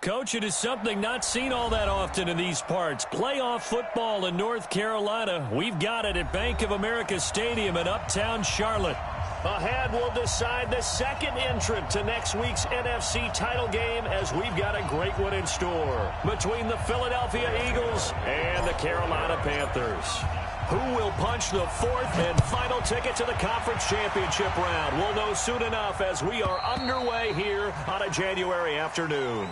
Coach, it is something not seen all that often in these parts. Playoff football in North Carolina. We've got it at Bank of America Stadium in Uptown Charlotte. Ahead, we'll decide the second entrant to next week's NFC title game as we've got a great one in store between the Philadelphia Eagles and the Carolina Panthers. Who will punch the fourth and final ticket to the conference championship round? We'll know soon enough as we are underway here on a January afternoon.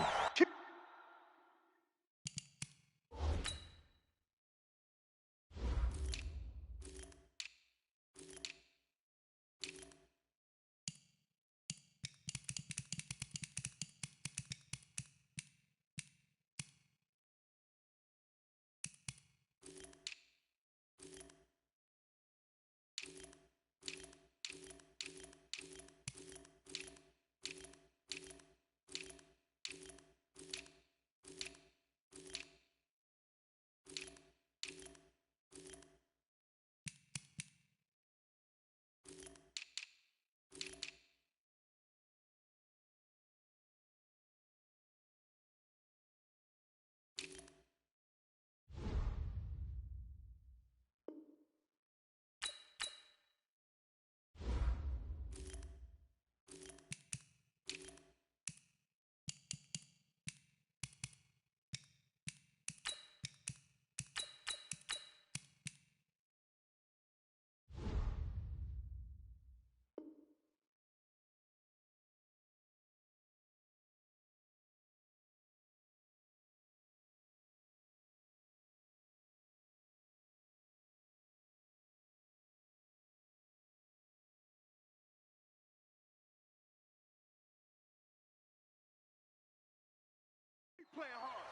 Playing hard.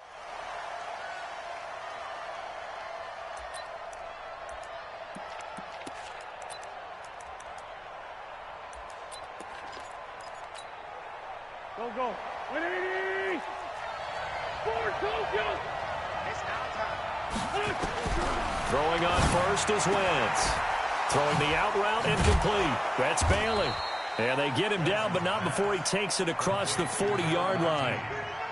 Go. 180. Forward, Tokyo. It's now time. Throwing on first is Wentz. Throwing the out route incomplete. That's Bailey. And they get him down, but not before he takes it across the 40-yard line.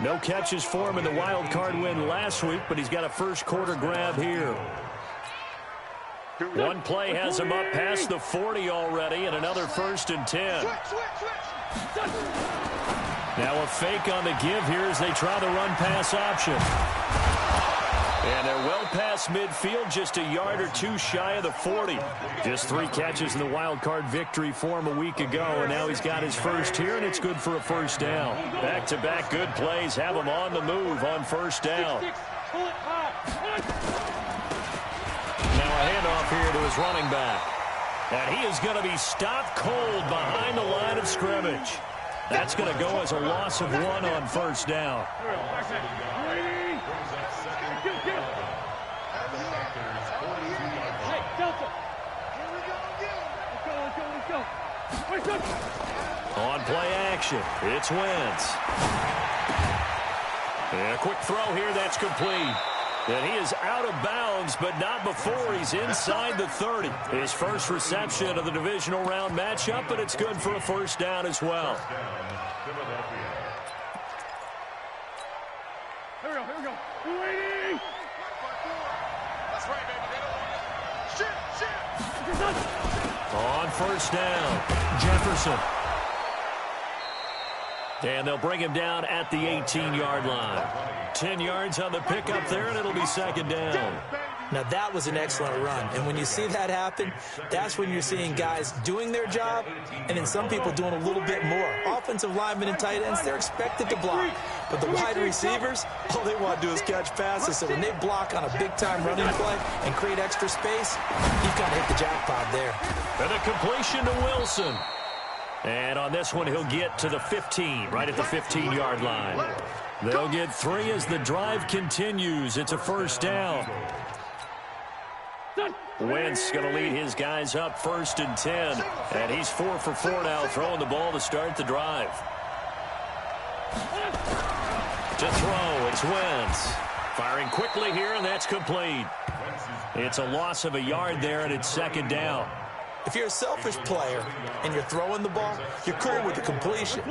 No catches for him in the wild card win last week, but he's got a first quarter grab here. One play has him up past the 40 already, and another 1st and 10. Now a fake on the give here as they try the run-pass option. And they're well past midfield, just a yard or two shy of the 40. Just 3 catches in the wild card victory for him a week ago, and now he's got his first here, and it's good for a first down. Back-to-back good plays have him on the move on first down. Now a handoff here to his running back. And he is going to be stopped cold behind the line of scrimmage. That's going to go as a loss of 1 on first down. On play action, it's Wentz. And a quick throw here, that's complete. And he is out of bounds, but not before he's inside the 30. His first reception of the divisional round matchup, but it's good for a first down as well. Here we go. 280. That's right, baby. Shit. On first down, Jefferson. And they'll bring him down at the 18-yard line. 10 yards on the pickup there, and it'll be second down. Now, that was an excellent run. And when you see that happen, that's when you're seeing guys doing their job and then some people doing a little bit more. Offensive linemen and tight ends, they're expected to block. But the wide receivers, all they want to do is catch passes. So when they block on a big-time running play and create extra space, you've got to hit the jackpot there. And a completion to Wilson. And on this one, he'll get to the 15, right at the 15-yard line. They'll get 3 as the drive continues. It's a first down. Wentz going to lead his guys up 1st and 10. And he's 4 for 4 now, throwing the ball to start the drive. To throw, it's Wentz. Firing quickly here, and that's complete. It's a loss of a yard there, and it's second down. If you're a selfish player and you're throwing the ball, you're cool with the completion.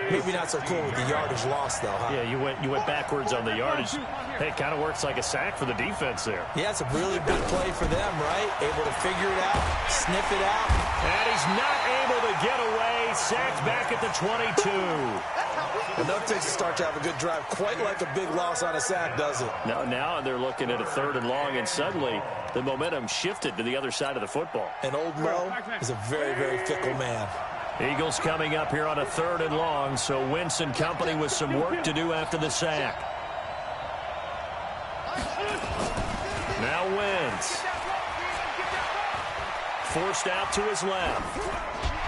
Maybe not so cool with the yardage loss, though, huh? Yeah, you went backwards on the yardage. Hey, it kind of works like a sack for the defense there. Yeah, it's a really big play for them, right? Able to figure it out, sniff it out. And he's not able to get away. Sacked back at the 22. Enough takes to start to have a good drive. Quite like a big loss on a sack, does it? Now they're looking at a 3rd and long, and suddenly the momentum shifted to the other side of the football. And old Mo is a very, very fickle man. Eagles coming up here on a 3rd and long, so Wentz and company with some work to do after the sack. Now Wentz. Forced out to his left.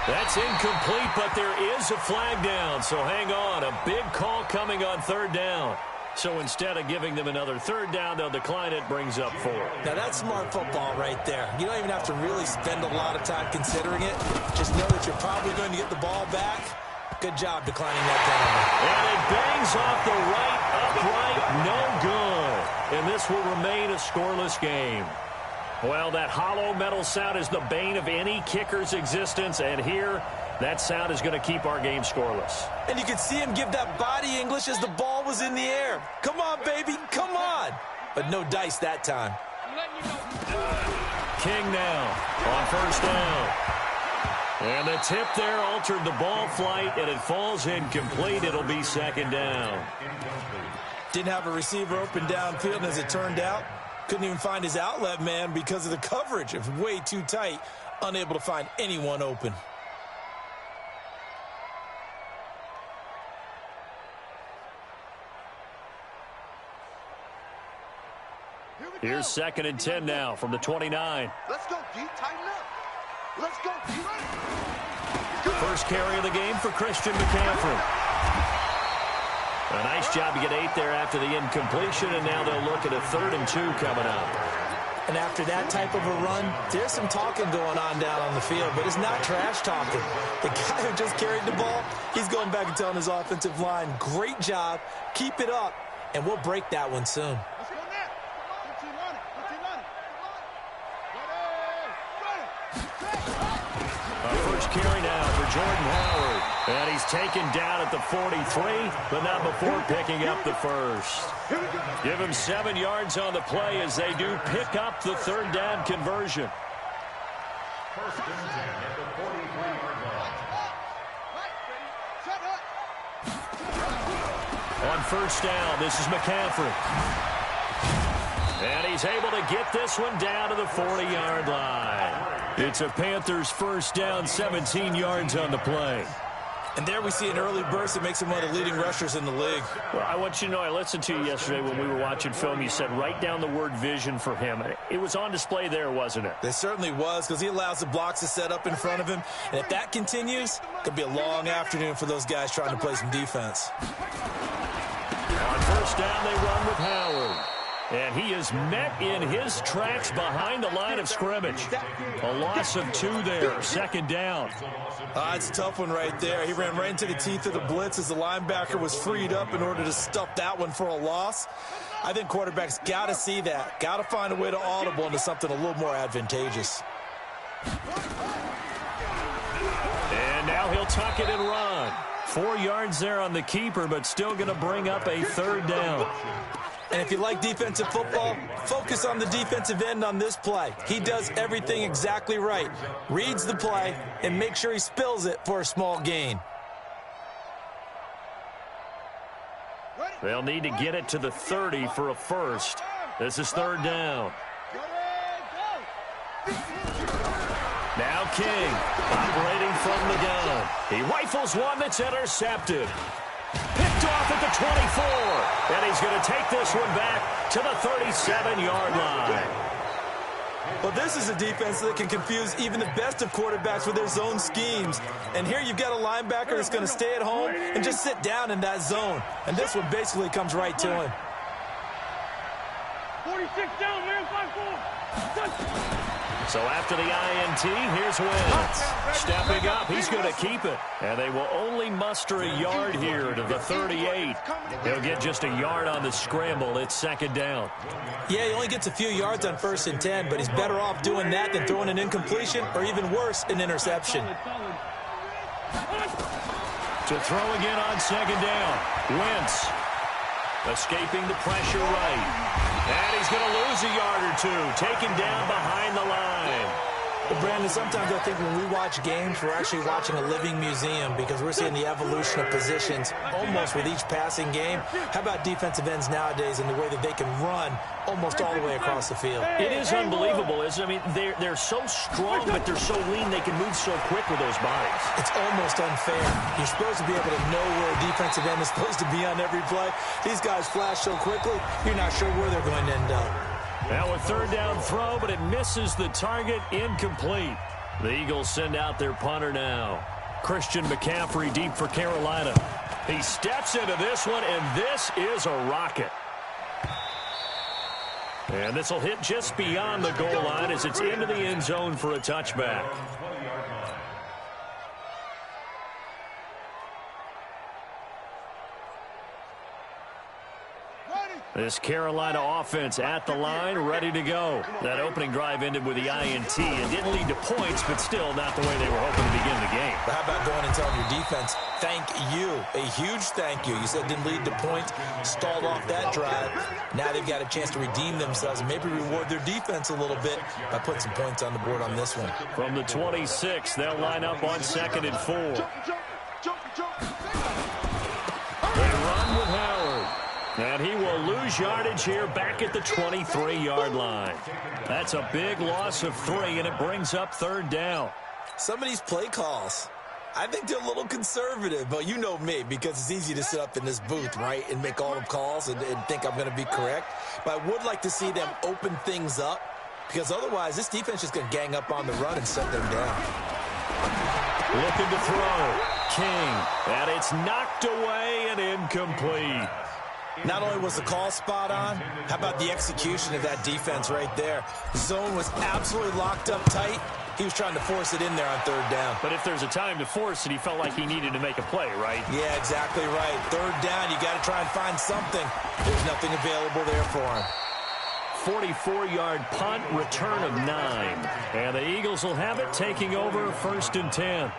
That's incomplete, but there is a flag down, so hang on. A big call coming on 3rd down. So instead of giving them another 3rd down, they'll decline it, brings up 4. Now, that's smart football right there. You don't even have to really spend a lot of time considering it. Just know that you're probably going to get the ball back. Good job declining that And it bangs off the right upright, no good. And this will remain a scoreless game. Well, that hollow metal sound is the bane of any kicker's existence, and here, that sound is going to keep our game scoreless. And you can see him give that body English as the ball was in the air. Come on, baby, come on. But no dice that time. King now on 1st down. And the tip there altered the ball flight, and it falls incomplete. It'll be 2nd down. Didn't have a receiver open downfield, and as it turned out, couldn't even find his outlet man because of the coverage. It was way too tight, unable to find anyone open. Here's 2nd and 10 now from the 29. Let's go, D. Tighten up. Let's go, D. First carry of the game for Christian McCaffrey. A nice job to get 8 there after the incompletion, and now they'll look at a 3rd and 2 coming up. And after that type of a run, there's some talking going on down on the field, but it's not trash talking. The guy who just carried the ball, he's going back and telling his offensive line, great job, keep it up, and we'll break that one soon. Carry now for Jordan Howard. And he's taken down at the 43, but not before picking up the 1st. Give him 7 yards on the play as they do pick up the 3rd down conversion. On 1st down, this is McCaffrey. And he's able to get this one down to the 40-yard line. It's a Panthers 1st down, 17 yards on the play. And there we see an early burst that makes him one of the leading rushers in the league. Well, I want you to know, I listened to you yesterday when we were watching film. You said write down the word vision for him. It was on display there, wasn't it? It certainly was, because he allows the blocks to set up in front of him. And if that continues, it could be a long afternoon for those guys trying to play some defense. On 1st down, they run with Howard. And he is met in his tracks behind the line of scrimmage. A loss of 2 there, 2nd down. It's a tough one right there. He ran right into the teeth of the blitz as the linebacker was freed up in order to stuff that one for a loss. I think quarterbacks got to see that. Got to find a way to audible into something a little more advantageous. And now he'll tuck it and run. 4 yards there on the keeper, but still going to bring up a 3rd down. And if you like defensive football, focus on the defensive end on this play. He does everything exactly right. Reads the play and makes sure he spills it for a small gain. They'll need to get it to the 30 for a 1st. This is 3rd down. Now King, operating from the gun. He rifles one that's intercepted. Picked off at the 24. And he's going to take this one back to the 37-yard line. Well, this is a defense that can confuse even the best of quarterbacks with their zone schemes. And here you've got a linebacker that's going to stay at home and just sit down in that zone. And this one basically comes right to him. 46 down, man, 5-4. So after the INT, here's Wentz. Stepping up, he's going to keep it. And they will only muster a yard here to the 38. He'll get just a yard on the scramble. It's 2nd down. Yeah, he only gets a few yards on 1st and 10, but he's better off doing that than throwing an incompletion or even worse, an interception. To throw again on second down. Wentz escaping the pressure right. And he's going to lose a yard or two. Taken down behind the line. Well, Brandon, sometimes I think when we watch games, we're actually watching a living museum because we're seeing the evolution of positions almost with each passing game. How about defensive ends nowadays and the way that they can run almost all the way across the field? It is unbelievable, isn't it? I mean, they're so strong, but they're so lean they can move so quick with those bodies. It's almost unfair. You're supposed to be able to know where a defensive end is supposed to be on every play. These guys flash so quickly, you're not sure where they're going to end up. Now a third down throw, but it misses the target. Incomplete. The Eagles send out their punter now. Christian McCaffrey deep for Carolina. He steps into this one, and this is a rocket. And this will hit just beyond the goal line as it's into the end zone for a touchback. This Carolina offense at the line, ready to go. That opening drive ended with the INT. It didn't lead to points, but still not the way they were hoping to begin the game. But how about going and telling your defense, thank you, a huge thank you. You said it didn't lead to points, stalled off that drive. Now they've got a chance to redeem themselves and maybe reward their defense a little bit by putting some points on the board on this one. From the 26, they'll line up on 2nd and 4. They run with Howard. And he will lose yardage here back at the 23-yard line. That's a big loss of 3, and it brings up 3rd down. Some of these play calls, I think they're a little conservative, but you know me, because it's easy to sit up in this booth, right, and make all the calls and think I'm going to be correct. But I would like to see them open things up, because otherwise this defense is going to gang up on the run and shut them down. Looking to throw. King. And it's knocked away and incomplete. Not only was the call spot on, how about the execution of that defense right there? The zone was absolutely locked up tight. He was trying to force it in there on 3rd down. But if there's a time to force it, he felt like he needed to make a play, right? Yeah, exactly right. 3rd down, you got to try and find something. There's nothing available there for him. 44-yard punt, return of 9. And the Eagles will have it, taking over 1st and 10.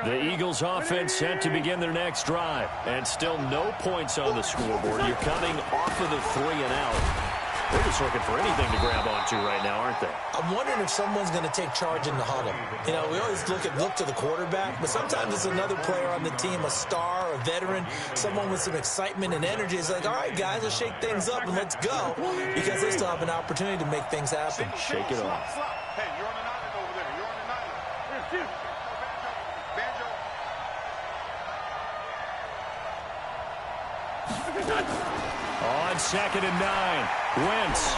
The Eagles offense set to begin their next drive. And still no points on the scoreboard. You're coming off of the 3 and out. They're just looking for anything to grab onto right now, aren't they? I'm wondering if someone's going to take charge in the huddle. You know, we always look to the quarterback, but sometimes it's another player on the team, a star, a veteran, someone with some excitement and energy. It's like, all right, guys, let's shake things up and let's go, because they still have an opportunity to make things happen. Shake it off. Hey, you're on the 9 over there. You're on the 9. Here's 2. On 2nd and 9, Wentz.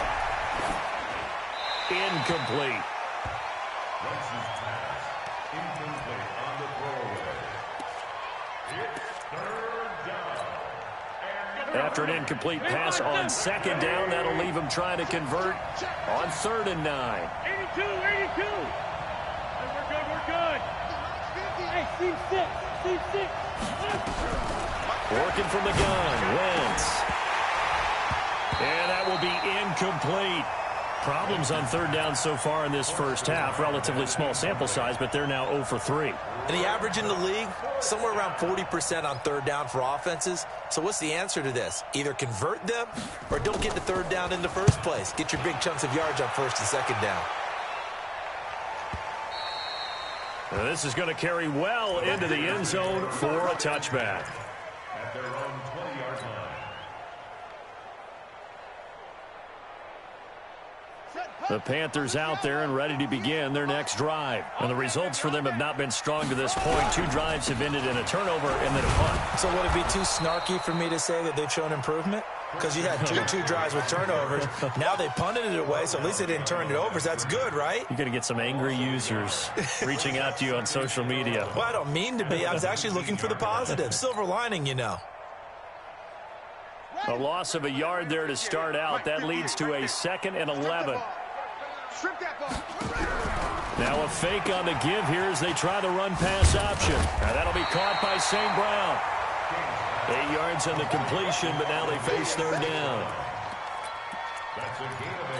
Incomplete. After an incomplete pass on 2nd down, that'll leave him trying to convert on 3rd and 9. 82. Hey, we're good. Hey, Steve 6. Working from the gun, Wentz. And that will be incomplete. Problems on 3rd down so far in this first half. Relatively small sample size, but they're now 0 for 3. And the average in the league, somewhere around 40% on 3rd down for offenses. So what's the answer to this? Either convert them or don't get the 3rd down in the first place. Get your big chunks of yards on 1st and 2nd down. Now this is going to carry well into the end zone for a touchback. At their own 20-yard line. The Panthers out there and ready to begin their next drive. And the results for them have not been strong to this point. 2 drives have ended in a turnover and then a punt. So would it be too snarky for me to say that they've shown improvement? Because you had two drives with turnovers. Now they punted it away, so at least they didn't turn it over. So that's good, right? You're going to get some angry users reaching out to you on social media. Well, I don't mean to be. I was actually looking for the positive. Silver lining, you know. A loss of a yard there to start out. That leads to a 2nd and 11. Now a fake on the give here as they try the run-pass option. Now that'll be caught by St. Brown. 8 yards on the completion, but now they face 3rd down. That's a gain of 8.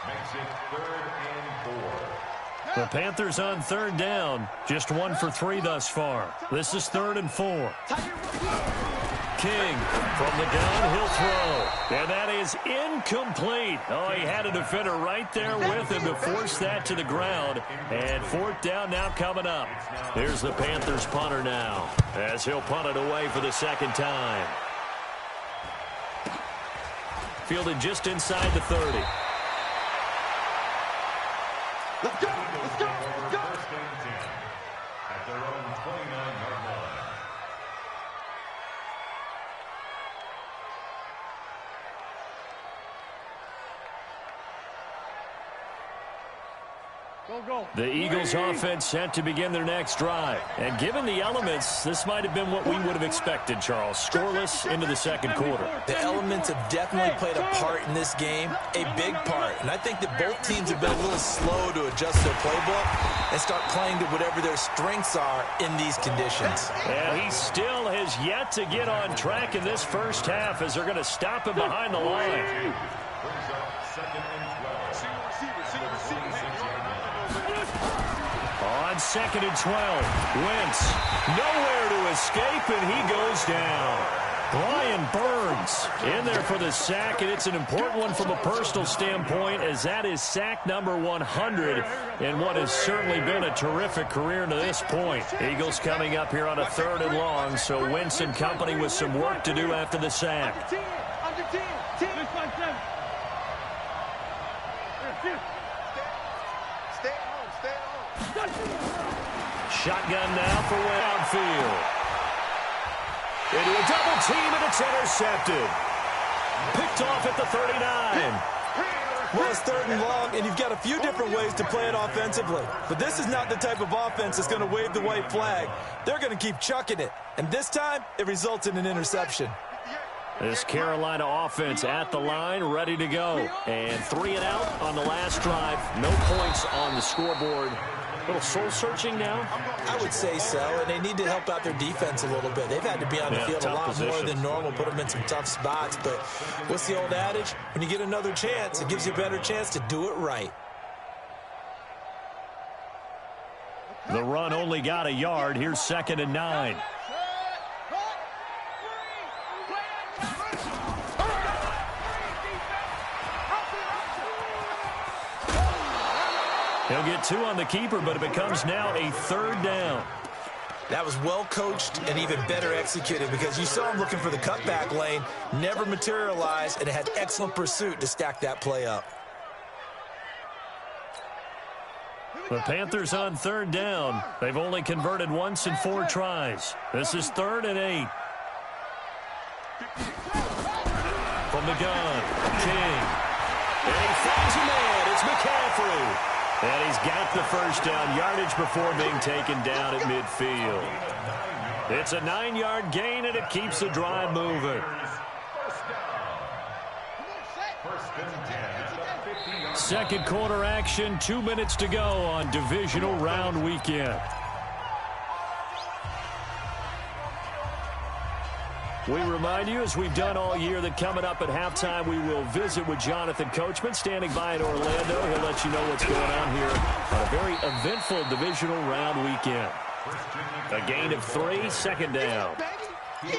Makes The Panthers on third down. Just 1 for 3 thus far. This is 3rd and 4. King from the gun. He'll throw. And that is incomplete. Oh, he had a defender right there with him to force that to the ground. And 4th down now coming up. Here's the Panthers punter now, as he'll punt it away for the 2nd time. Fielded just inside the 30. Let's go! Let's go! Let's go! First and 10 at their own 29-yard line. The Eagles offense set to begin their next drive. And given the elements, this might have been what we would have expected, Charles. Scoreless into the 2nd quarter. The elements have definitely played a part in this game, a big part. And I think that both teams have been a little slow to adjust their playbook and start playing to whatever their strengths are in these conditions. And he still has yet to get on track in this first half as they're going to stop him behind the line. Brings up 2nd and 12. See the receiver, see the receiver. On 2nd and 12, Wentz nowhere to escape, and he goes down. Brian Burns in there for the sack, and it's an important one from a personal standpoint, as that is sack number 100 in what has certainly been a terrific career to this point. Eagles coming up here on a 3rd and long, so Wentz and company with some work to do after the sack. Shotgun now for downfield. Into a double team, and it's intercepted. Picked off at the 39. Well, it's 3rd and long, and you've got a few different ways to play it offensively. But this is not the type of offense that's going to wave the white flag. They're going to keep chucking it. And this time, it results in an interception. This Carolina offense at the line, ready to go. And 3 and out on the last drive. No points on the scoreboard. A little soul-searching now? I would say so, and they need to help out their defense a little bit. They've had to be on the field a lot more than normal, put them in some tough spots. But what's the old adage? When you get another chance, it gives you a better chance to do it right. The run only got a yard. Here's 2nd and 9. He'll get 2 on the keeper, but it becomes now a 3rd down. That was well coached and even better executed, because you saw him looking for the cutback lane, never materialized, and it had excellent pursuit to stack that play up. The Panthers on 3rd down. They've only converted once in 4 tries. This is 3rd and 8. From the gun, King. And he finds a man. It's McCaffrey. And he's got the first down, yardage before being taken down at midfield. It's a 9-yard gain, and it keeps the drive moving. Second quarter action, 2 minutes to go on divisional round weekend. We remind you, as we've done all year, that coming up at halftime, we will visit with Jonathan Coachman, standing by in Orlando. He'll let you know what's going on here on a very eventful divisional round weekend. A gain of 3, 2nd down.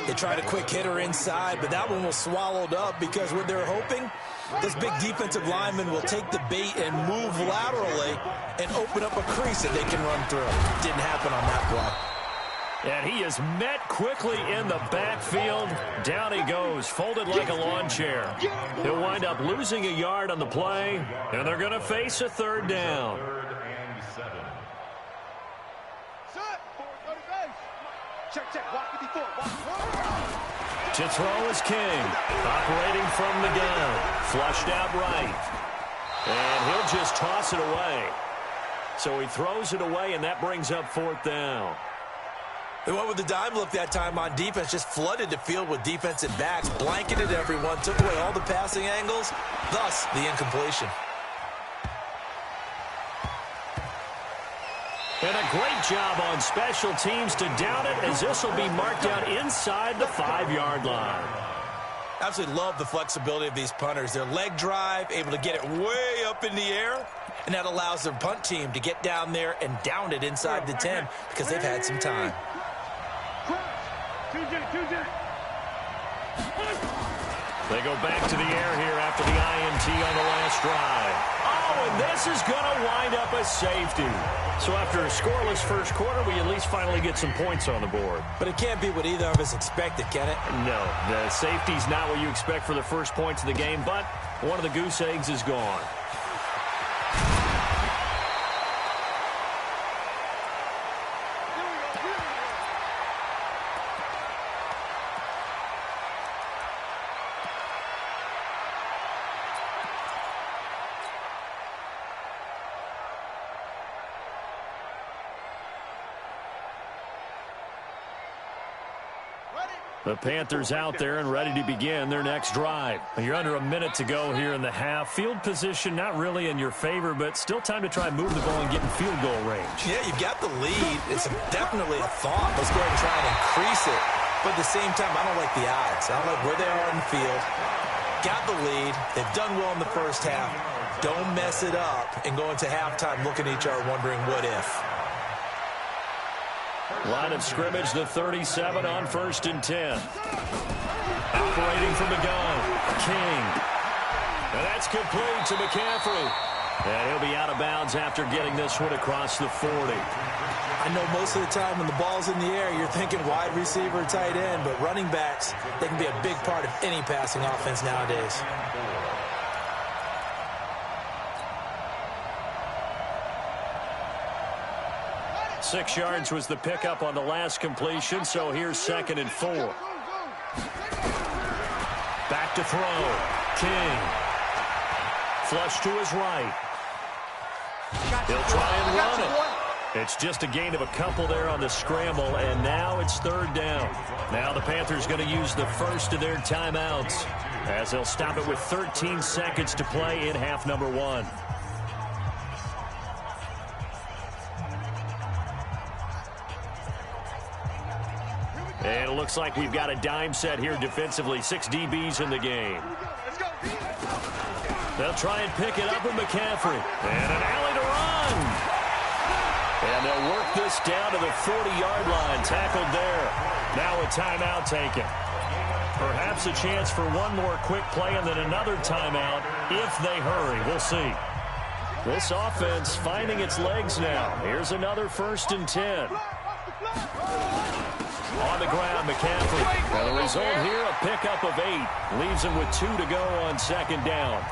They tried a quick hitter inside, but that one was swallowed up, because what they're hoping, those big defensive linemen will take the bait and move laterally and open up a crease that they can run through. Didn't happen on that play. And he is met quickly in the backfield. Down he goes, folded like a lawn chair. He'll wind up losing a yard on the play, and they're going to face a 3rd down. 3rd and 7. To throw is King, operating from the gun, flushed out right. And he'll just toss it away. So he throws it away, and that brings up 4th down. They went with the dime look that time on defense, just flooded the field with defensive backs, blanketed everyone, took away all the passing angles, thus the incompletion. And a great job on special teams to down it, as this will be marked out inside the 5-yard line. Absolutely love the flexibility of these punters. Their leg drive, able to get it way up in the air, and that allows their punt team to get down there and down it inside the 10 because they've had some time. They go back to the air here after the INT on the last drive. Oh, and this is going to wind up a safety. So after a scoreless first quarter, we at least finally get some points on the board. But it can't be what either of us expected, can it? No, the safety's not what you expect for the first points of the game, but one of the goose eggs is gone. The Panthers out there and ready to begin their next drive. You're under a minute to go here in the half. Field position not really in your favor, but still time to try and move the ball and get in field goal range. Yeah, you've got the lead. It's definitely a thought. Let's go ahead and try and increase it. But at the same time, I don't like the odds. I don't like where they are in the field. Got the lead. They've done well in the first half. Don't mess it up and go into halftime looking at each other wondering what if. Line of scrimmage, the 37 on 1st and 10. Operating from the gun, King. And that's complete to McCaffrey. And he'll be out of bounds after getting this one across the 40. I know most of the time when the ball's in the air, you're thinking wide receiver, tight end, but running backs, they can be a big part of any passing offense nowadays. Six yards was the pickup on the last completion, so here's 2nd and 4. Back to throw. King. Flush to his right. He'll try and run it. It's just a gain of a couple there on the scramble, and now it's 3rd down. Now the Panthers going to use the first of their timeouts as they'll stop it with 13 seconds to play in half number 1. And it looks like we've got a dime set here defensively. 6 DBs in the game. They'll try and pick it up with McCaffrey. And an alley to run. And they'll work this down to the 40-yard line. Tackled there. Now a timeout taken. Perhaps a chance for one more quick play and then another timeout if they hurry. We'll see. This offense finding its legs now. Here's another 1st and 10. On the ground, McCaffrey. And the result here, a pickup of 8. Leaves him with 2 to go on 2nd down.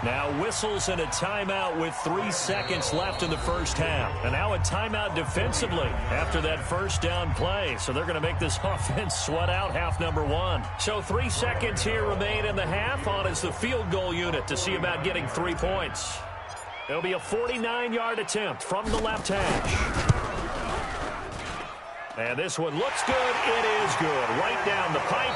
Now whistles and a timeout with 3 seconds left in the first half. And now a timeout defensively after that 1st down play. So they're going to make this offense sweat out half number 1. So 3 seconds here remain in the half. On is the field goal unit to see about getting 3 points. It'll be a 49-yard attempt from the left hash. And this one looks good. It is good. Right down the pipe.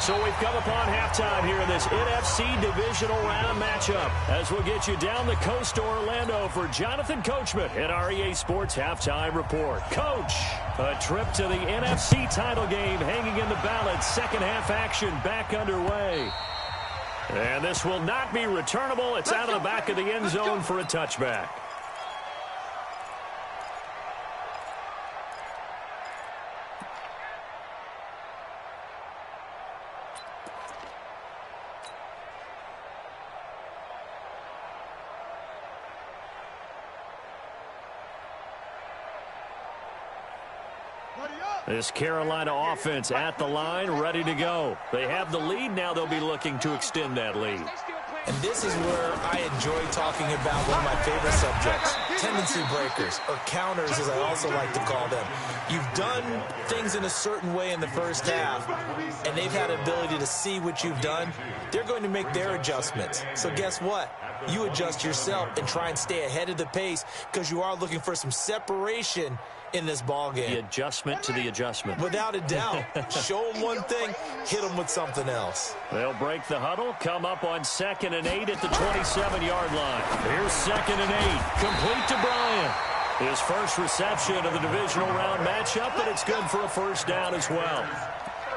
So we've come upon halftime here in this NFC divisional round matchup as we'll get you down the coast to Orlando for Jonathan Coachman at our EA Sports Halftime Report. Coach, a trip to the NFC title game hanging in the balance. Second half action back underway. And this will not be returnable. It's out of the back of the end zone for a touchback. This Carolina offense at the line, ready to go. They have the lead now. They'll be looking to extend that lead. And this is where I enjoy talking about one of my favorite subjects, tendency breakers, or counters as I also like to call them. You've done things in a certain way in the first half, and they've had an ability to see what you've done. They're going to make their adjustments. So guess what? You adjust yourself and try and stay ahead of the pace because you are looking for some separation in this ball game. The adjustment to the adjustment. Without a doubt. Show them one thing, hit them with something else. They'll break the huddle, come up on 2nd and 8 at the 27-yard line. Here's 2nd and 8, complete to Bryant. His first reception of the divisional round matchup, but it's good for a 1st down as well.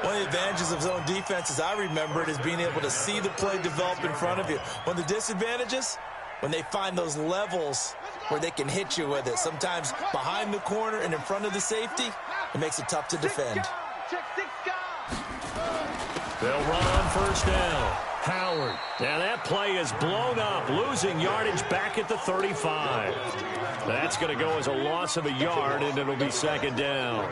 One of the advantages of zone defense, as I remember it, is being able to see the play develop in front of you. One of the disadvantages, when they find those levels where they can hit you with it, sometimes behind the corner and in front of the safety, it makes it tough to defend. They'll run on first down. Howard. And that play is blown up, losing yardage back at the 35. That's going to go as a loss of a yard, and it'll be second down.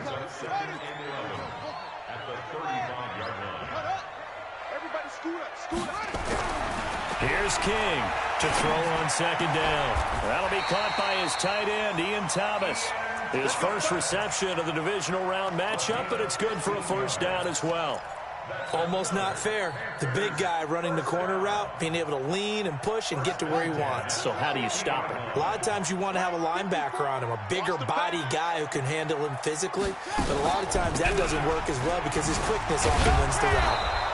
Here's King to throw on second down. That'll be caught by his tight end, Ian Thomas. His first reception of the divisional round matchup, but it's good for a first down as well. Almost not fair. The big guy running the corner route, being able to lean and push and get to where he wants. So how do you stop it? A lot of times you want to have a linebacker on him, a bigger body guy who can handle him physically. But a lot of times that doesn't work as well because his quickness often wins the route.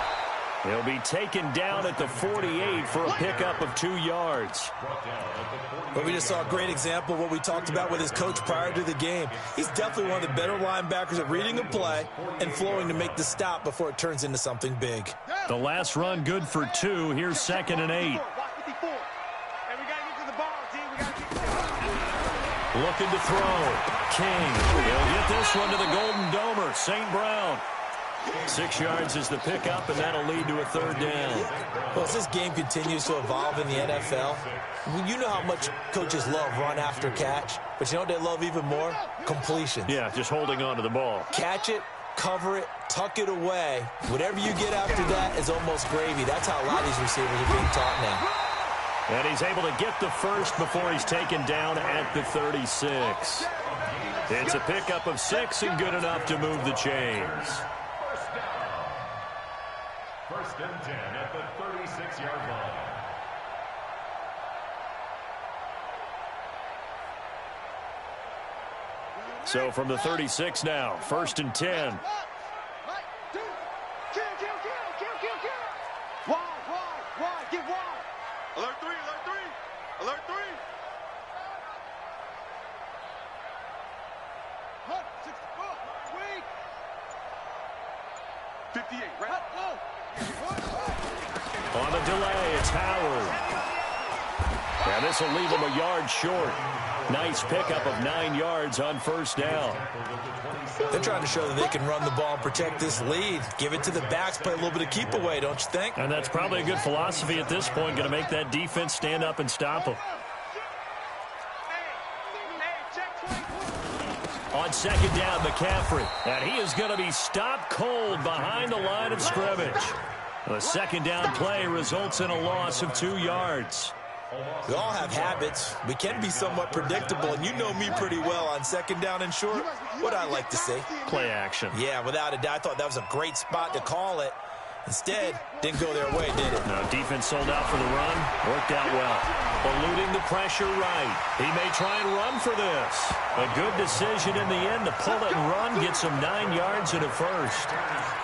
He'll be taken down at the 48 for a pickup of 2 yards. But we just saw a great example of what we talked about with his coach prior to the game. He's definitely one of the better linebackers at reading a play and flowing to make the stop before it turns into something big. The last run good for 2. Here's 2nd and 8. Looking to throw. King. He'll get this one to the Golden Domer, St. Brown. 6 yards is the pickup, and that'll lead to a third down. Well, as this game continues to evolve in the NFL, you know how much coaches love run after catch, but you know what they love even more? Completion. Yeah, just holding on to the ball. Catch it, cover it, tuck it away. Whatever you get after that is almost gravy. That's how a lot of these receivers are being taught now. And he's able to get the first before he's taken down at the 36. It's a pickup of 6 and good enough to move the chains. First and 10 at the 36-yard line. So from the 36 now, 1st and 10. Alert 3, alert 3, alert 3. 58, right? On the delay, it's Howard. And this will leave him a yard short. Nice pickup of 9 yards on first down. They're trying to show that they can run the ball and protect this lead. Give it to the backs, play a little bit of keep away, don't you think? And that's probably a good philosophy at this point, going to make that defense stand up and stop them. On second down, McCaffrey. And he is going to be stopped cold behind the line of scrimmage. The second down play results in a loss of 2 yards. We all have habits. We can be somewhat predictable, and you know me pretty well on second down and short. What I like to see. Play action. Yeah, without a doubt. I thought that was a great spot to call it. Instead, didn't go their way, did it? No, defense sold out for the run. Worked out well. Eluding the pressure right. He may try and run for this. A good decision in the end to pull it and run. Get some 9 yards and a first.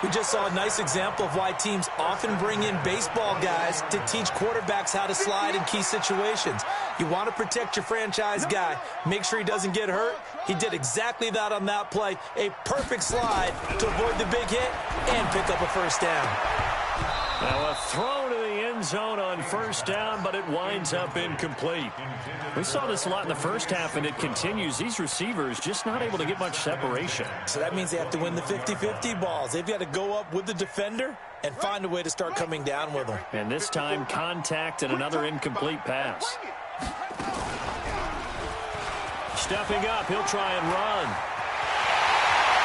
We just saw a nice example of why teams often bring in baseball guys to teach quarterbacks how to slide in key situations. You want to protect your franchise guy. Make sure he doesn't get hurt. He did exactly that on that play. A perfect slide to avoid the big hit and pick up a first down. Now a throw to the end zone on first down, but it winds up incomplete. We saw this a lot in the first half, and it continues. These receivers just not able to get much separation. So that means they have to win the 50-50 balls. They've got to go up with the defender and find a way to start coming down with them. And this time, contact and another incomplete pass. Stepping up, he'll try and run.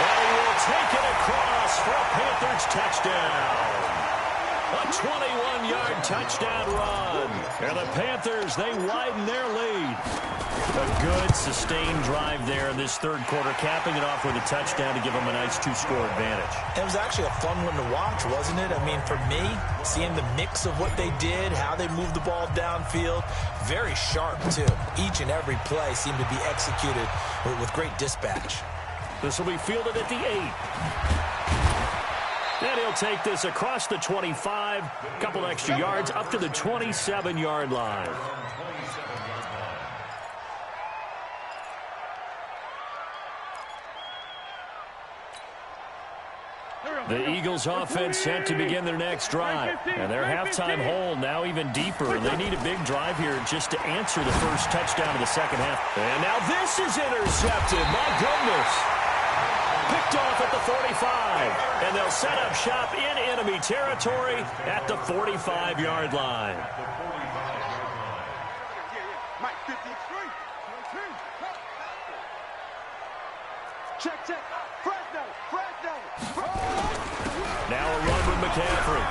And he will take it across for a Panthers touchdown. A 21-yard touchdown run. And the Panthers, they widen their lead. A good, sustained drive there in this third quarter, capping it off with a touchdown to give them a nice 2-score advantage. It was actually a fun one to watch, wasn't it? I mean, for me, seeing the mix of what they did, how they moved the ball downfield, very sharp, too. Each and every play seemed to be executed with great dispatch. This will be fielded at the 8. And he'll take this across the 25, a couple extra yards, up to the 27-yard line. The Eagles offense set to begin their next drive. And their halftime hole now even deeper. And they need a big drive here just to answer the first touchdown of the second half. And now this is intercepted. My goodness. Picked off at the 45. And they'll set up shop in enemy territory at the 45-yard line. Check. Now a run with McCaffrey.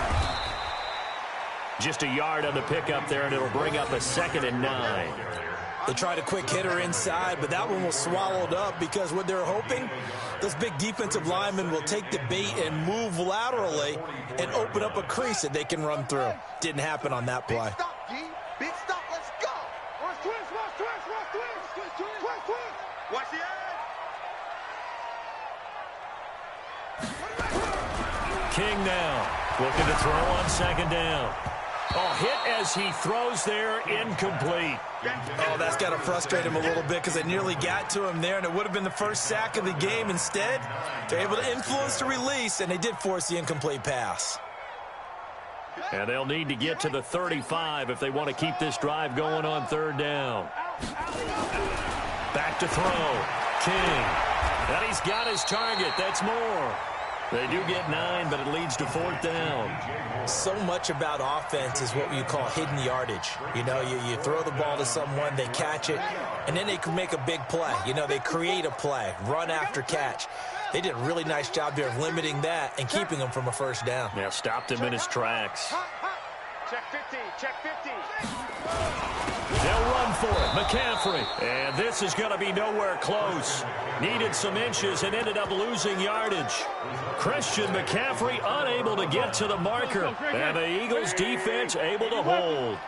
Just a yard on the pickup there, and it'll bring up a 2nd and 9. They tried a quick hitter inside, but that one was swallowed up because what they're hoping, this big defensive lineman will take the bait and move laterally and open up a crease that they can run through. Didn't happen on that play. Big stop, G. Big stop. Let's go. Watch twist. Watch the edge. King now looking to throw on 2nd down. Oh, hit as he throws there, incomplete. Oh, that's got to frustrate him a little bit because they nearly got to him there, and it would have been the first sack of the game. Instead, they're able to influence the release, and they did force the incomplete pass. And they'll need to get to the 35 if they want to keep this drive going on 3rd down. Back to throw. King. And he's got his target. That's more. They do get 9, but it leads to 4th down. So much about offense is what you call hidden yardage. You know, you throw the ball to someone, they catch it, and then they can make a big play. You know, they create a play, run after catch. They did a really nice job there of limiting that and keeping him from a 1st down. Yeah, stopped him in his tracks. Check 50. They'll run for it. McCaffrey. And this is going to be nowhere close. Needed some inches and ended up losing yardage. Christian McCaffrey unable to get to the marker. And the Eagles defense able to hold.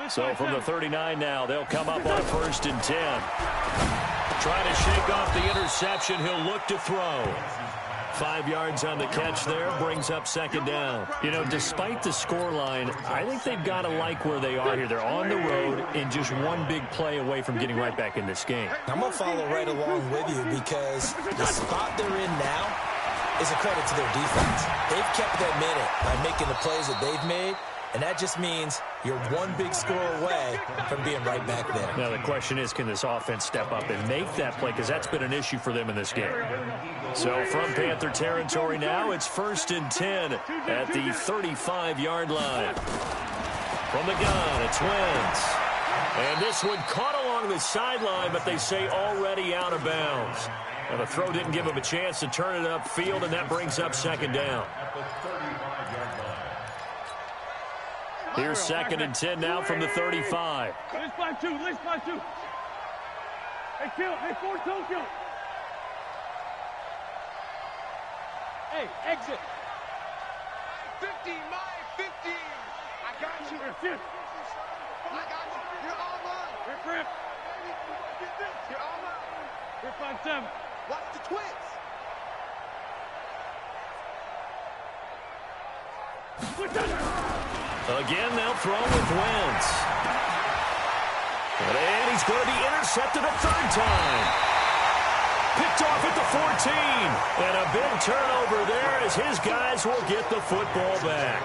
So from the 39 now, they'll come up on 1st and 10. Trying to shake off the interception. He'll look to throw. 5 yards on the catch there, brings up 2nd down. You know, despite the scoreline, I think they've got to like where they are here. They're on the road and just one big play away from getting right back in this game. I'm going to follow right along with you because the spot they're in now is a credit to their defense. They've kept them in it by making the plays that they've made, and that just means you're one big score away from being right back there. Now, the question is, can this offense step up and make that play? Because that's been an issue for them in this game. So from Panther territory now, it's 1st and 10 at the 35-yard line. From the gun, it's Wentz. And this one caught along the sideline, but they say already out of bounds. And the throw didn't give him a chance to turn it upfield, and that brings up 2nd down. Here's 2nd and 10 now from the 35. Let's fly two. Hey, forward Tokyo. Hey, exit. 50, my 50. I got you. I got you. You're all mine. Rip. You're all mine. Rip on 7. Watch the twins. Again, they'll throw with Wentz. And he's going to be intercepted a 3rd time. Picked off at the 14. And a big turnover there as his guys will get the football back.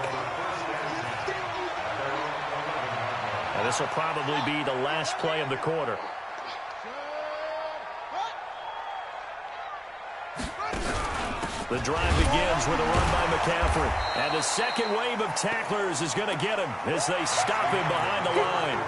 And this will probably be the last play of the quarter. The drive begins with a run by McCaffrey. And the second wave of tacklers is going to get him as they stop him behind the line.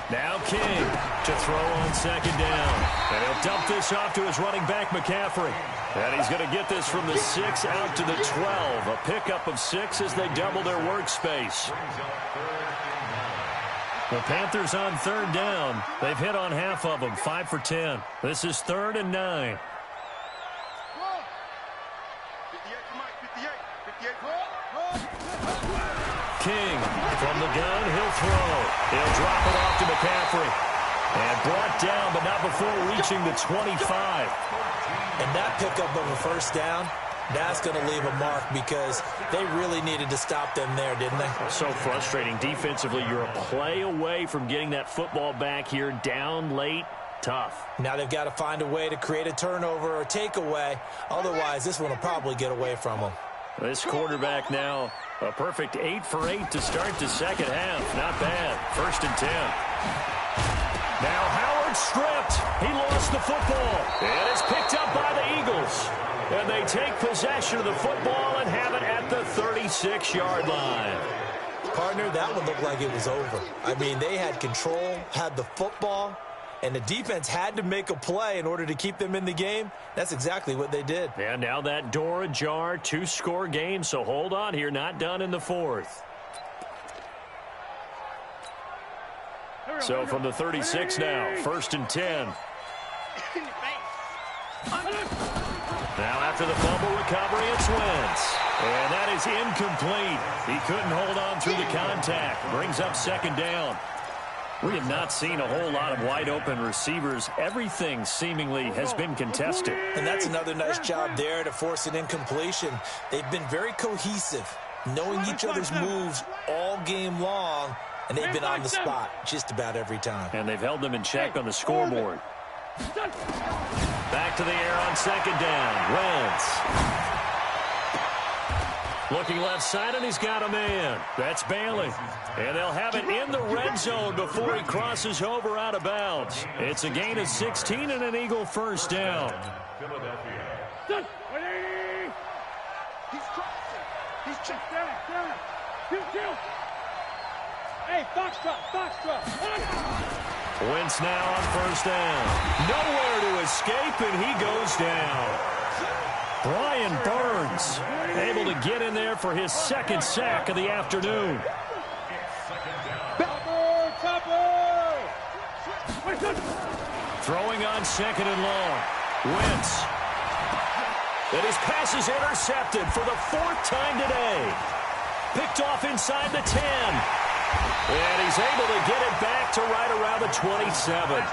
Now King to throw on 2nd down. And he'll dump this off to his running back, McCaffrey. And he's going to get this from the 6 out to the 12. A pickup of 6 as they double their workspace. The Panthers on 3rd down. They've hit on half of them, 5 for 10. This is 3rd and 9. King from the gun, he'll throw. He'll drop it off to McCaffrey. And brought down, but not before reaching the 25. And that pickup of a 1st down That's going to leave a mark because they really needed to stop them there, didn't they? So frustrating. Defensively, you're a play away from getting that football back here down late. Tough. Now they've got to find a way to create a turnover or takeaway. Otherwise, this one will probably get away from them. This quarterback now, a perfect 8 for 8 to start the second half. Not bad. 1st and 10. Now Howard stripped. He lost the football. And it's picked up by the Eagles. And they take possession of the football and have it at the 36-yard line. Partner, that one looked like it was over. I mean, they had control, had the football, and the defense had to make a play in order to keep them in the game. That's exactly what they did. And now that door ajar, 2-score game, so hold on here, not done in the 4th. So from the 36 now, 1st and 10. Now after the fumble recovery, it's Wentz. And that is incomplete. He couldn't hold on through the contact. Brings up 2nd down. We have not seen a whole lot of wide-open receivers. Everything seemingly has been contested. And that's another nice job there to force an incompletion. They've been very cohesive, knowing each other's moves all game long, and they've been on the spot just about every time. And they've held them in check on the scoreboard. Back to the air on 2nd down. Wentz. Looking left side, and he's got a man. That's Bailey. And they'll have it in the red zone before he crosses over out of bounds. It's a gain of 16 and an Eagle 1st down. He's crossing. He's checked down. Kill. Hey, Foxtrot. Wentz now on 1st down. Nowhere to escape, and he goes down. Brian Burns able to get in there for his 2nd sack of the afternoon. Throwing on 2nd and long. Wentz. And his pass is intercepted for the 4th time today. Picked off inside the 10. And he's able to get it back to right around the 27.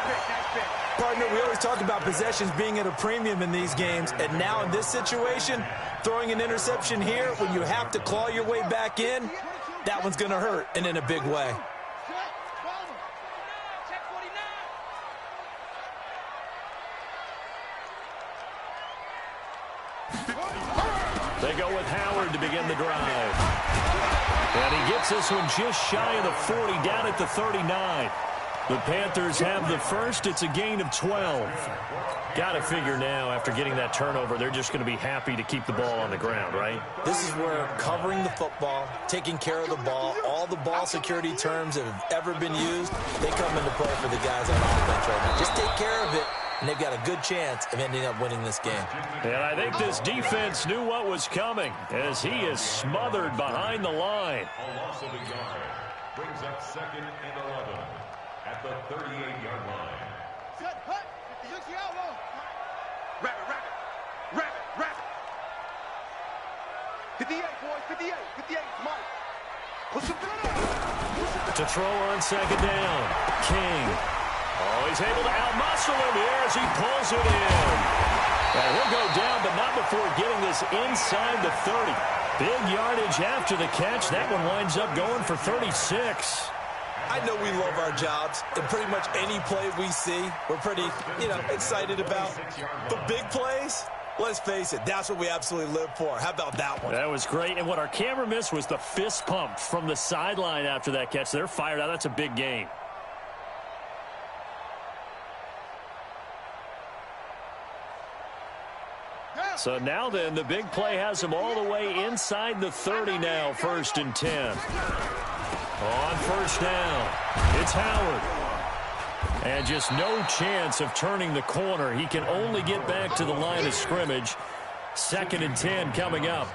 Partner, we always talk about possessions being at a premium in these games, and now in this situation, throwing an interception here when you have to claw your way back in, that one's going to hurt, and in a big way. They go with Howard to begin the drive. And he gets this one just shy of the 40, down at the 39. The Panthers have the first. It's a gain of 12. Got to figure now, after getting that turnover, they're just going to be happy to keep the ball on the ground, right? This is where covering the football, taking care of the ball, all the ball security terms that have ever been used, they come into play for the guys on offense right now. Just take care of it, and they've got a good chance of ending up winning this game. And I think this defense knew what was coming as he is smothered behind the line. A loss of a yard brings up 2nd and 11 at the 38-yard line. Rabbit. 58, boys, 58, Mike. Push him To throw on 2nd down. King. Oh, he's able to outmuscle him here as he pulls it in. And he'll go down, but not before getting this inside the 30. Big yardage after the catch. That one winds up going for 36. I know we love our jobs, and pretty much any play we see, we're pretty, excited about. The big plays, let's face it, that's what we absolutely live for. How about that one? That was great, and what our camera missed was the fist pump from the sideline after that catch. They're fired out. That's a big gain. So now then, the big play has them all the way inside the 30 now, 1st and 10. On 1st down, it's Howard. And just no chance of turning the corner. He can only get back to the line of scrimmage. 2nd and 10 coming up.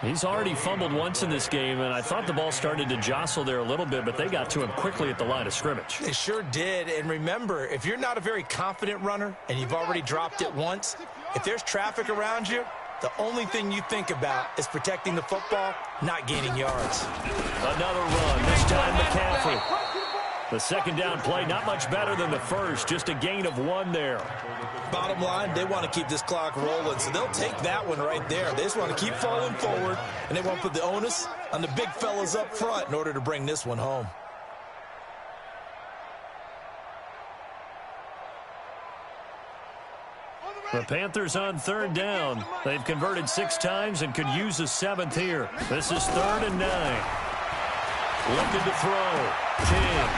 He's already fumbled once in this game, and I thought the ball started to jostle there a little bit, but they got to him quickly at the line of scrimmage. They sure did. And remember, if you're not a very confident runner and you've already dropped it once, if there's traffic around you, the only thing you think about is protecting the football, not gaining yards. Another run, this time McCaffrey. The second down play, not much better than the first, just a gain of 1 there. Bottom line, they want to keep this clock rolling, so they'll take that one right there. They just want to keep falling forward, and they want to put the onus on the big fellas up front in order to bring this one home. The Panthers on third down. They've converted 6 times and could use a 7th here. This is 3rd and 9. Looking to throw. King.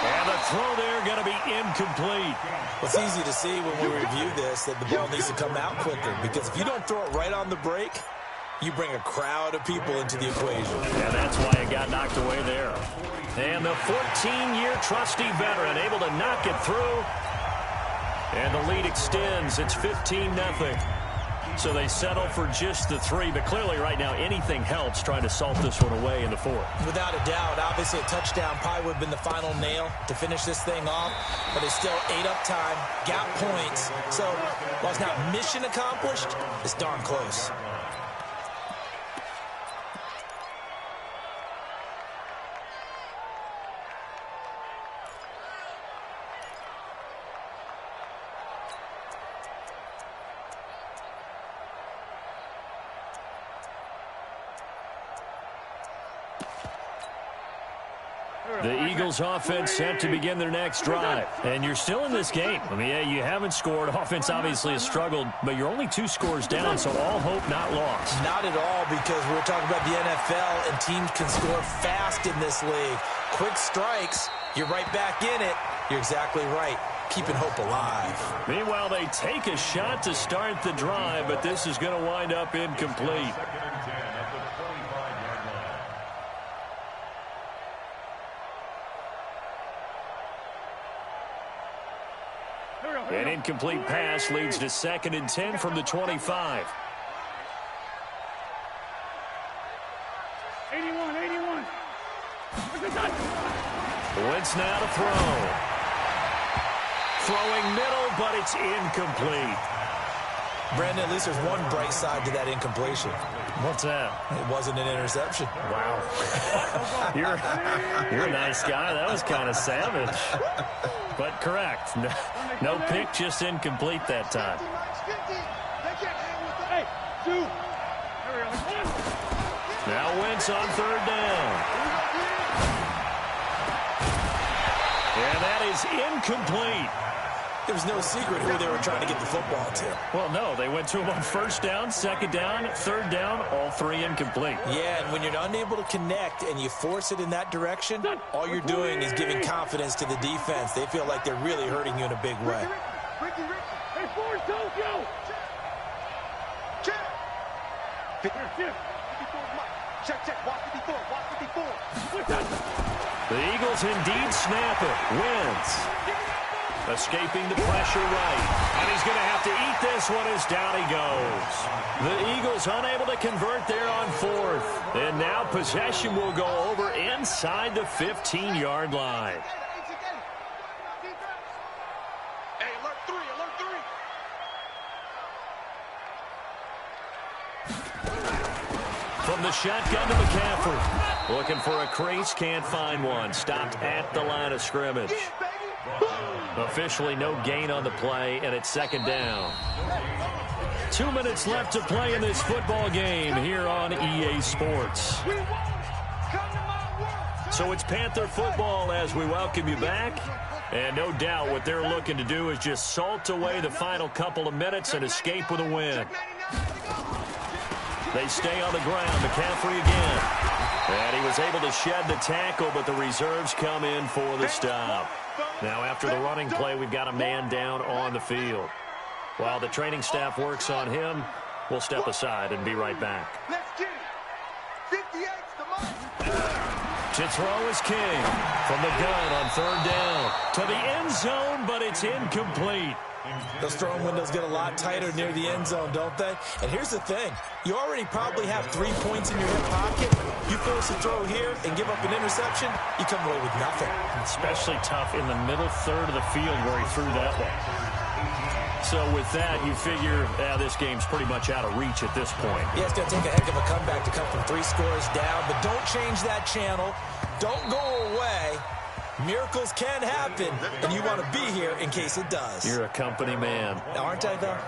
And the throw there going to be incomplete. It's easy to see when we review this that the ball needs to come out quicker, because if you don't throw it right on the break, you bring a crowd of people into the equation. And that's why it got knocked away there. And the 14-year trusty veteran able to knock it through. And the lead extends. It's 15-0. So they settle for just the 3. But clearly right now anything helps trying to salt this one away in the 4th. Without a doubt, obviously a touchdown probably would have been the final nail to finish this thing off. But it's still 8 up time, got points. So while it's not mission accomplished, it's darn close. The Eagles offense set to begin their next drive. And you're still in this game. I mean, yeah, you haven't scored. Offense obviously has struggled, but you're only 2 scores down, so all hope not lost. Not at all, because we're talking about the NFL, and teams can score fast in this league. Quick strikes, you're right back in it. You're exactly right. Keeping hope alive. Meanwhile, they take a shot to start the drive, but this is going to wind up incomplete. An incomplete pass leads to 2nd and 10 from the 25. 81. Wentz now to throw. Throwing middle, but it's incomplete. Brandon, at least there's one bright side to that incompletion. What's that? It wasn't an interception. Wow. You're a nice guy. That was kind of savage. But correct. No pick, just incomplete that time. Hey, 2. Now Wentz on 3rd down. And that is incomplete. There was no secret who they were trying to get the football to. Well, no, they went to him on 1st down, 2nd down, 3rd down, all 3 incomplete. Yeah, and when you're unable to connect and you force it in that direction, all you're doing is giving confidence to the defense. They feel like they're really hurting you in a big way. Hey, 4 Tokyo. Check. Watch 54. The Eagles indeed snap it. Wins. Escaping the pressure right. And he's going to have to eat this one as down he goes. The Eagles unable to convert there on 4th. And now possession will go over inside the 15-yard line. Hey, alert 3. From the shotgun to McCaffrey. Looking for a crease, can't find one. Stopped at the line of scrimmage. Officially no gain on the play, and it's 2nd down. 2 minutes left to play in this football game here on EA Sports. So it's Panther football as we welcome you back. And no doubt what they're looking to do is just salt away the final couple of minutes and escape with a win. They stay on the ground. McCaffrey again. And he was able to shed the tackle, but the reserves come in for the stop. Now after the running play, we've got a man down on the field. While the training staff works on him, we'll step aside and be right back. Let's get it. 58's the mark. To throw is King from the gun on 3rd down. To the end zone, but it's incomplete. Those throwing windows get a lot tighter near the end zone, don't they? And here's the thing. You already probably have 3 points in your hip pocket. You force a throw here and give up an interception, you come away with nothing. Especially tough in the middle third of the field where he threw that one. So with that, you figure this game's pretty much out of reach at this point. Yeah, it's going to take a heck of a comeback to come from 3 scores down, but don't change that channel. Don't go away. Miracles can happen, and you want to be here in case it does. You're a company man. Aren't I, though?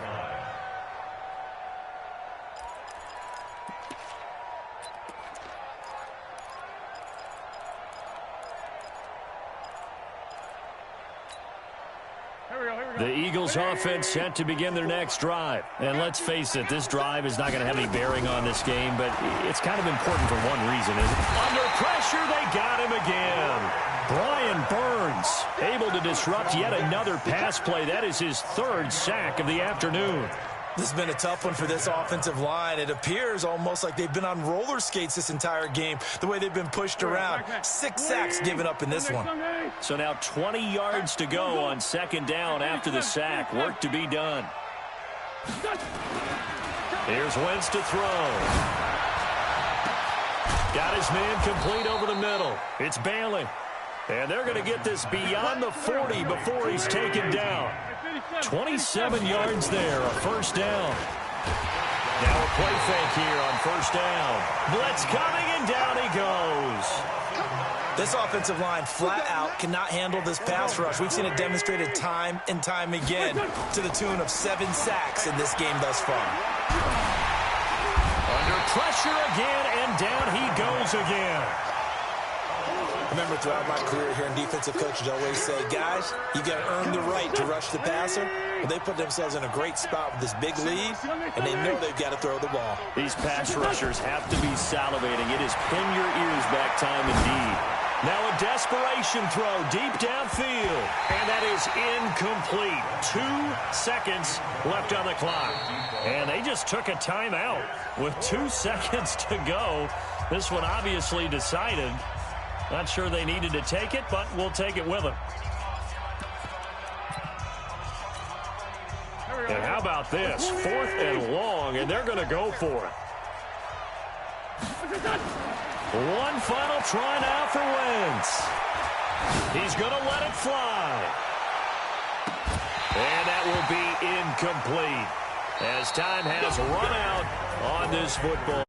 The Eagles offense set to begin their next drive. And let's face it, this drive is not going to have any bearing on this game, but it's kind of important for one reason, isn't it? Under pressure, they got him again. Brian Burns able to disrupt yet another pass play. That is his third sack of the afternoon. This has been a tough one for this offensive line. It appears almost like they've been on roller skates this entire game, the way they've been pushed around. 6 sacks given up in this one. So now 20 yards to go on second down after the sack. Work to be done. Here's Wentz to throw. Got his man complete over the middle. It's Bailey. And they're going to get this beyond the 40 before he's taken down. 27 yards there, a first down. Now a play fake here on first down. Blitz coming, and down he goes. This offensive line flat out cannot handle this pass rush. We've seen it demonstrated time and time again to the tune of 7 sacks in this game thus far. Under pressure again, and down he goes again. Remember, throughout my career here in defensive coaches always say, guys, you got to earn the right to rush the passer. Well, they put themselves in a great spot with this big lead, and they know they've got to throw the ball. These pass rushers have to be salivating. It is pin your ears back time indeed. Now a desperation throw deep downfield, and that is incomplete. 2 seconds left on the clock. And they just took a timeout with 2 seconds to go. This one obviously decided. Not sure they needed to take it, but we'll take it with them. And how about this? 4th and long, and they're going to go for it. One final try now for Wentz. He's going to let it fly. And that will be incomplete as time has run out on this football.